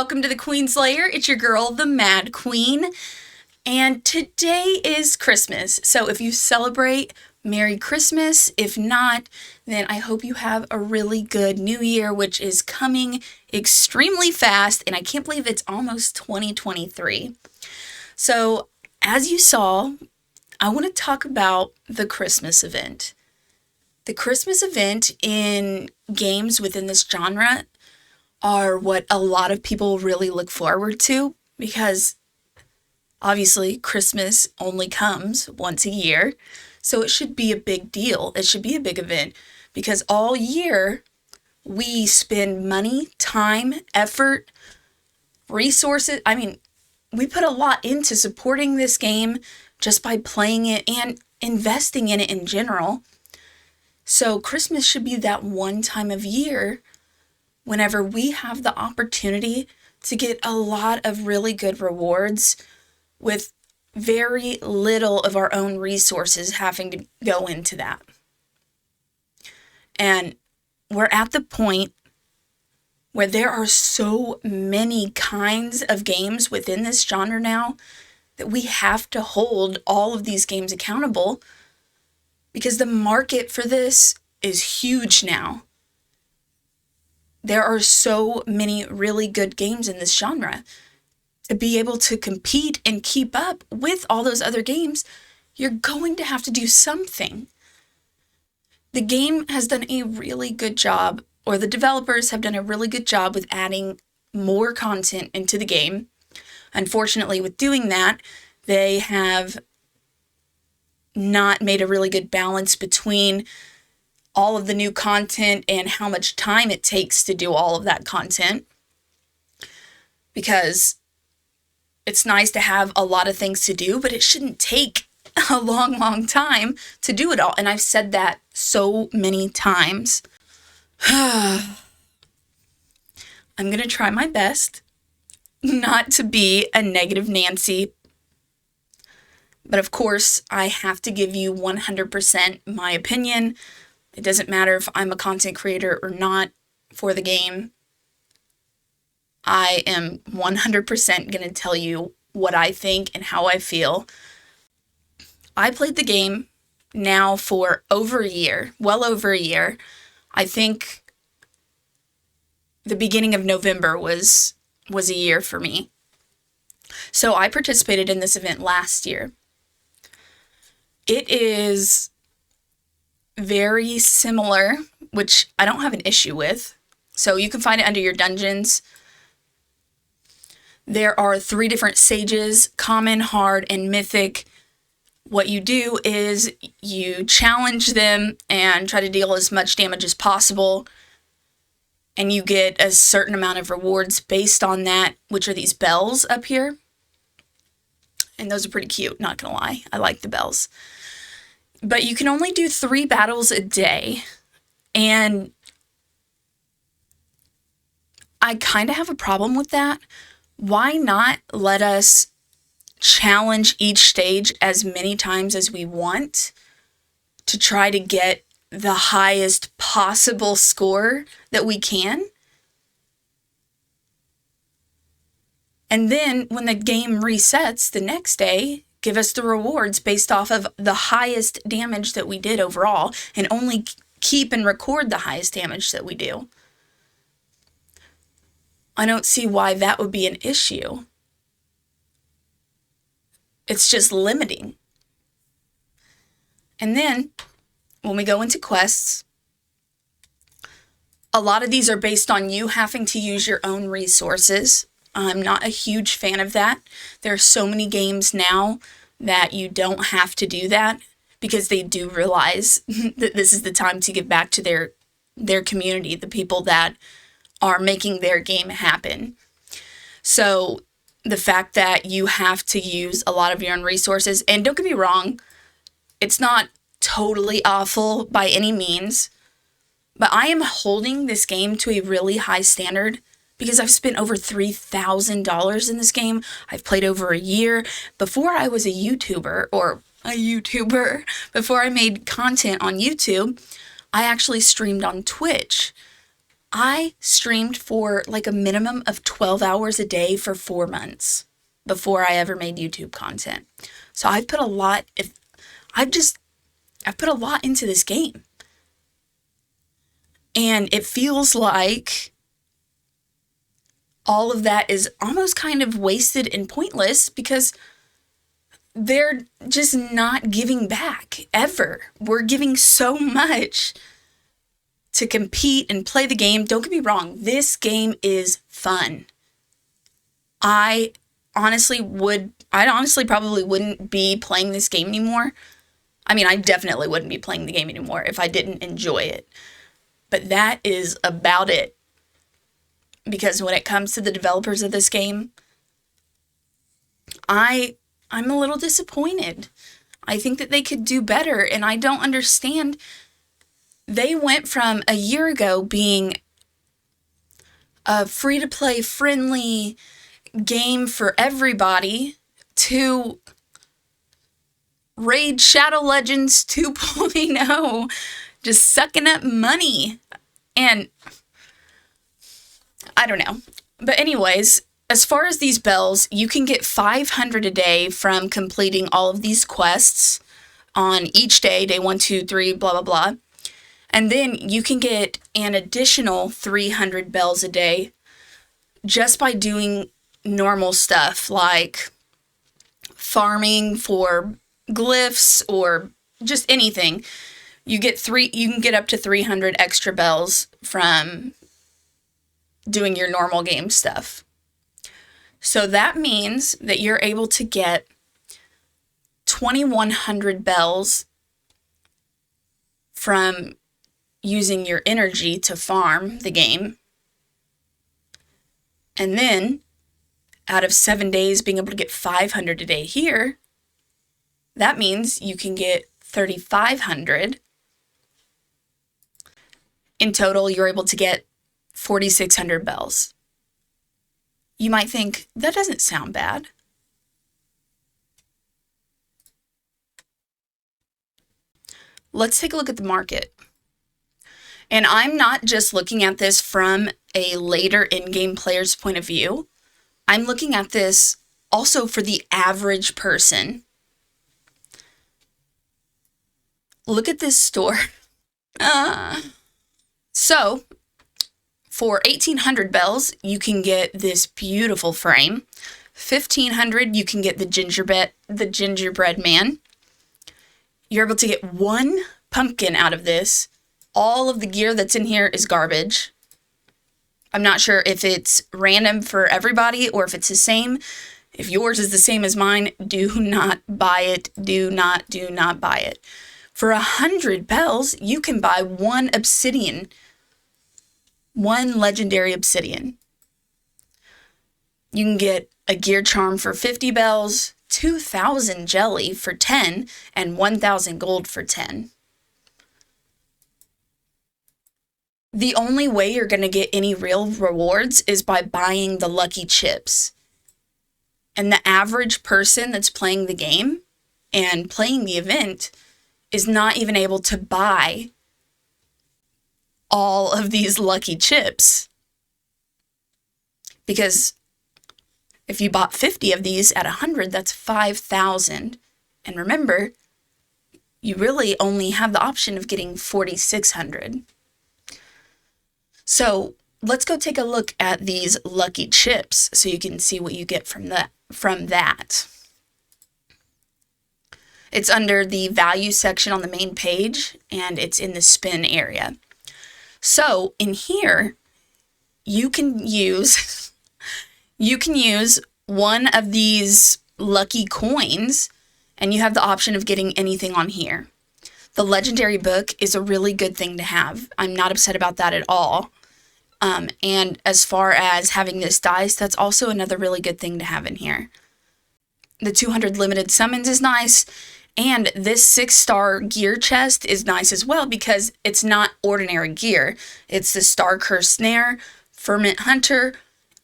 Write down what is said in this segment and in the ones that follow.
welcome to the Queen's Lair. It's your girl, the Mad Queen. And today is Christmas. So if you celebrate, Merry Christmas. If not, then I hope you have a really good New Year, which is coming extremely fast. And I can't believe it's almost 2023. So as you saw, I want to talk about the Christmas event. The Christmas event in games within this genre are what a lot of people really look forward to, because obviously Christmas only comes once a year, so it should be a big deal. It should be a big event, because all year we spend money, time, effort, resources. We put a lot into supporting this game just by playing it and investing in it in general. So Christmas should be that one time of year whenever we have the opportunity to get a lot of really good rewards with very little of our own resources having to go into that. And we're at the point where there are so many kinds of games within this genre now that we have to hold all of these games accountable, because the market for this is huge now. There are so many really good games in this genre. To be able to compete and keep up with all those other games, you're going to have to do something. The game has done a really good job, or the developers have done a really good job with adding more content into the game. Unfortunately, with doing that, they have not made a really good balance between all of the new content and how much time it takes to do all of that content. Because it's nice to have a lot of things to do, but it shouldn't take a long time to do it all. And I've said that so many times. I'm going to try my best not to be a negative Nancy. But of course, I have to give you 100% my opinion. It doesn't matter if I'm a content creator or not for the game. I am 100% going to tell you what I think and how I feel. I played the game now for over a year, well over a year. I think the beginning of November was a year for me. So I participated in this event last year. It is very similar, which I don't have an issue with. So you can find it under your dungeons. There are 3 different sages: common, hard, and mythic. What you do is you challenge them and try to deal as much damage as possible. And you get a certain amount of rewards based on that, which are these bells up here. And those are pretty cute, not gonna lie. I like the bells. But you can only do 3 battles a day. And I kind of have a problem with that. Why not let us challenge each stage as many times as we want to try to get the highest possible score that we can? And then when the game resets the next day, give us the rewards based off of the highest damage that we did overall, and only keep and record the highest damage that we do. I don't see why that would be an issue. It's just limiting. And then when we go into quests, a lot of these are based on you having to use your own resources. I'm not a huge fan of that. There are so many games now that you don't have to do that, because they do realize that this is the time to give back to their community, the people that are making their game happen. So the fact that you have to use a lot of your own resources, and don't get me wrong, it's not totally awful by any means, but I am holding this game to a really high standard, because I've spent over $3,000 in this game. I've played over a year. Before I was before I made content on YouTube, I actually streamed on Twitch. I streamed for like a minimum of 12 hours a day for 4 months before I ever made YouTube content. So I've put a lot I've put a lot into this game. And it feels like all of that is almost kind of wasted and pointless because they're just not giving back ever. We're giving so much to compete and play the game. Don't get me wrong, this game is fun. I honestly probably wouldn't be playing this game anymore. I mean, I definitely wouldn't be playing the game anymore if I didn't enjoy it. But that is about it. Because when it comes to the developers of this game, I'm a little disappointed. I think that they could do better, and I don't understand. They went from a year ago being a free-to-play friendly game for everybody to Raid Shadow Legends 2.0, just sucking up money. And I don't know. But anyways, as far as these bells, you can get 500 a day from completing all of these quests on each day, day 1, 2, 3, blah, blah, blah. And then you can get an additional 300 bells a day just by doing normal stuff like farming for glyphs or just anything. You can get up to 300 extra bells from doing your normal game stuff. So that means that you're able to get 2,100 bells from using your energy to farm the game. And then, out of 7 days being able to get 500 a day here, that means you can get 3,500. In total, you're able to get 4,600 bells. You might think, that doesn't sound bad. Let's take a look at the market. And I'm not just looking at this from a later in-game player's point of view. I'm looking at this also for the average person. Look at this store. So, for 1,800 bells, you can get this beautiful frame. 1,500, you can get the gingerbread man. You're able to get 1 pumpkin out of this. All of the gear that's in here is garbage. I'm not sure if it's random for everybody or if it's the same. If yours is the same as mine, do not buy it. Do not buy it. For 100 bells, you can buy 1 obsidian. 1 legendary obsidian. You can get a gear charm for 50 bells, 2,000 jelly for 10, and 1,000 gold for 10. The only way you're going to get any real rewards is by buying the lucky chips. And the average person that's playing the game and playing the event is not even able to buy all of these lucky chips. Because if you bought 50 of these at 100, that's 5,000. And remember, you really only have the option of getting 4,600. So let's go take a look at these lucky chips so you can see what you get from that. It's under the value section on the main page, and it's in the spin area. So in here, you can use one of these lucky coins, and you have the option of getting anything on here. The legendary book is a really good thing to have. I'm not upset about that at all. And as far as having this dice, that's also another really good thing to have in here. The 200 limited summons is nice. And this 6-star gear chest is nice as well because it's not ordinary gear. It's the Star Curse Snare, Ferment Hunter,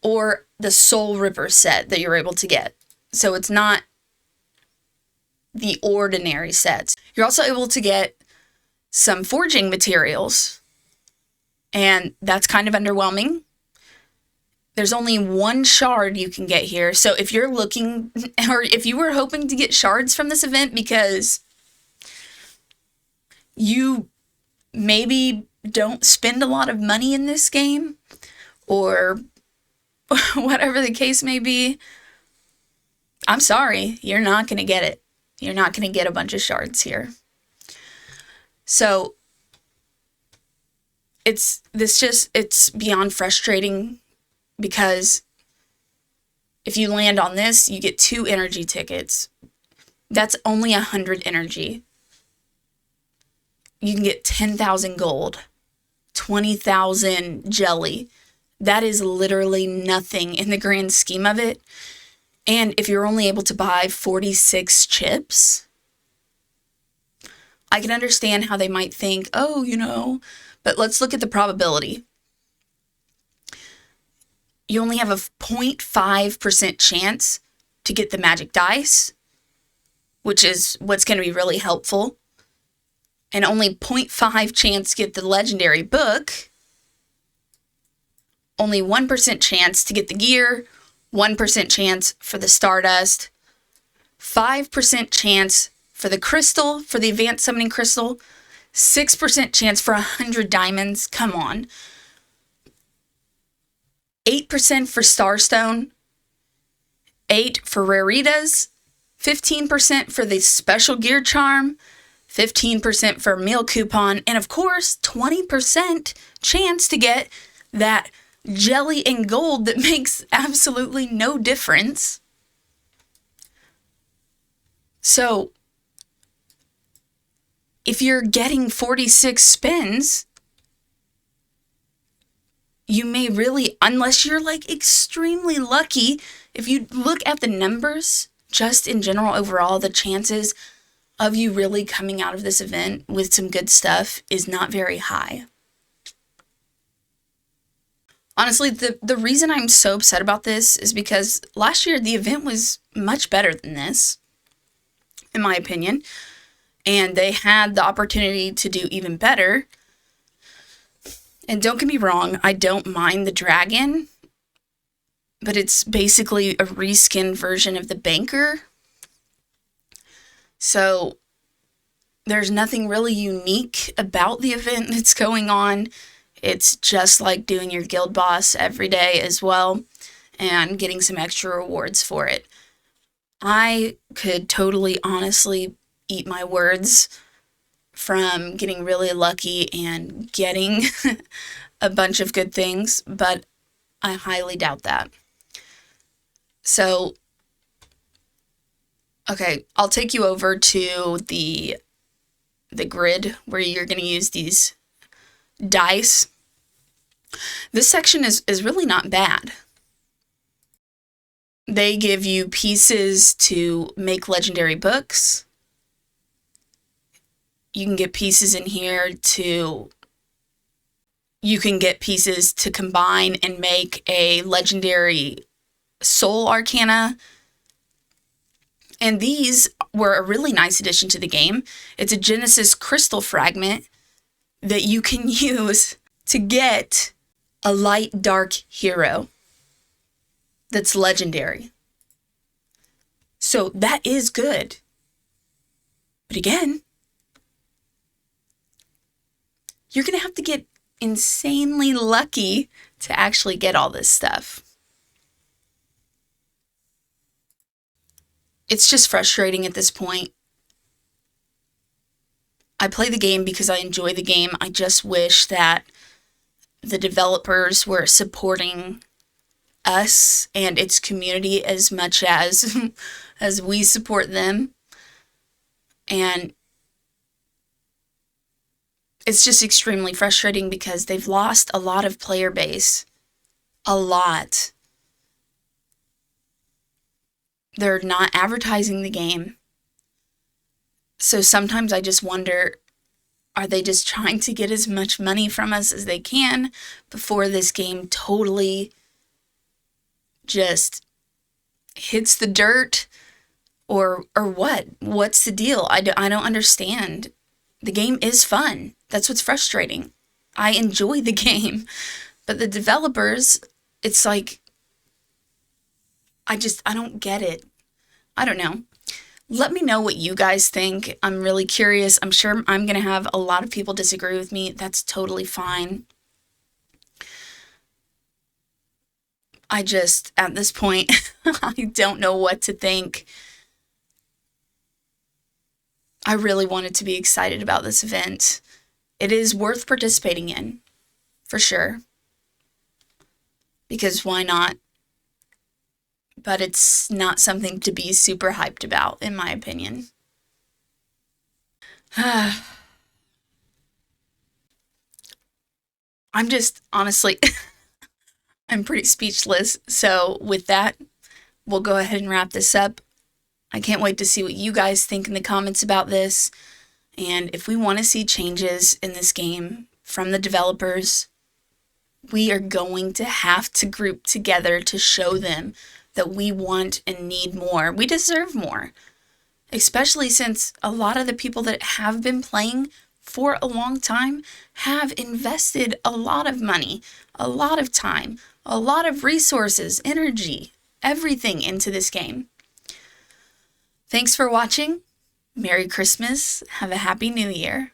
or the Soul Ripper set that you're able to get. So it's not the ordinary sets. You're also able to get some forging materials. And that's kind of underwhelming. There's only one shard you can get here. So if you're looking, or if you were hoping to get shards from this event because you maybe don't spend a lot of money in this game, or whatever the case may be, I'm sorry, you're not going to get it. You're not going to get a bunch of shards here. So it's beyond frustrating, because if you land on this, you get 2 energy tickets. That's only 100 energy. You can get 10,000 gold, 20,000 jelly. That is literally nothing in the grand scheme of it. And if you're only able to buy 46 chips, I can understand how they might think, oh, but let's look at the probability. You only have a 0.5% chance to get the magic dice, which is what's going to be really helpful, and only 0.5 chance to get the legendary book, only 1% chance to get the gear, 1% chance for the stardust, 5% chance for the crystal, for the advanced summoning crystal, 6% chance for 100 diamonds. Come on. 8% for starstone, 8 for raritas, 15% for the special gear charm, 15% for meal coupon, and of course, 20% chance to get that jelly and gold that makes absolutely no difference. So, if you're getting 46 spins, you may really, unless you're like extremely lucky, if you look at the numbers, just in general overall, the chances of you really coming out of this event with some good stuff is not very high. Honestly, the reason I'm so upset about this is because last year the event was much better than this, in my opinion, and they had the opportunity to do even better. And don't get me wrong, I don't mind the dragon, but it's basically a reskin version of the banker. So there's nothing really unique about the event that's going on. It's just like doing your guild boss every day as well, and getting some extra rewards for it. I could totally honestly eat my words from getting really lucky and getting a bunch of good things, but I highly doubt that. So, okay, I'll take you over to the grid where you're going to use these dice. This section is really not bad. They give you pieces to make legendary books. You can get pieces in here you can get pieces to combine and make a legendary soul arcana. And these were a really nice addition to the game. It's a Genesis crystal fragment that you can use to get a light dark hero that's legendary. So that is good. But again, you're going to have to get insanely lucky to actually get all this stuff. It's just frustrating at this point. I play the game because I enjoy the game. I just wish that the developers were supporting us and its community as much as as we support them. And it's just extremely frustrating because they've lost a lot of player base. A lot. They're not advertising the game. So sometimes I just wonder, are they just trying to get as much money from us as they can before this game totally just hits the dirt? Or what? What's the deal? I don't understand. The game is fun. That's what's frustrating. I enjoy the game. But the developers, it's like, I don't get it. I don't know. Let me know what you guys think. I'm really curious. I'm sure I'm going to have a lot of people disagree with me. That's totally fine. At this point, I don't know what to think. I really wanted to be excited about this event. It is worth participating in, for sure, because why not? But it's not something to be super hyped about, in my opinion. I'm just, honestly, I'm pretty speechless. So, with that, we'll go ahead and wrap this up. I can't wait to see what you guys think in the comments about this. And if we want to see changes in this game from the developers, we are going to have to group together to show them that we want and need more. We deserve more, especially since a lot of the people that have been playing for a long time have invested a lot of money, a lot of time, a lot of resources, energy, everything into this game. Thanks for watching. Merry Christmas. Have a Happy New Year.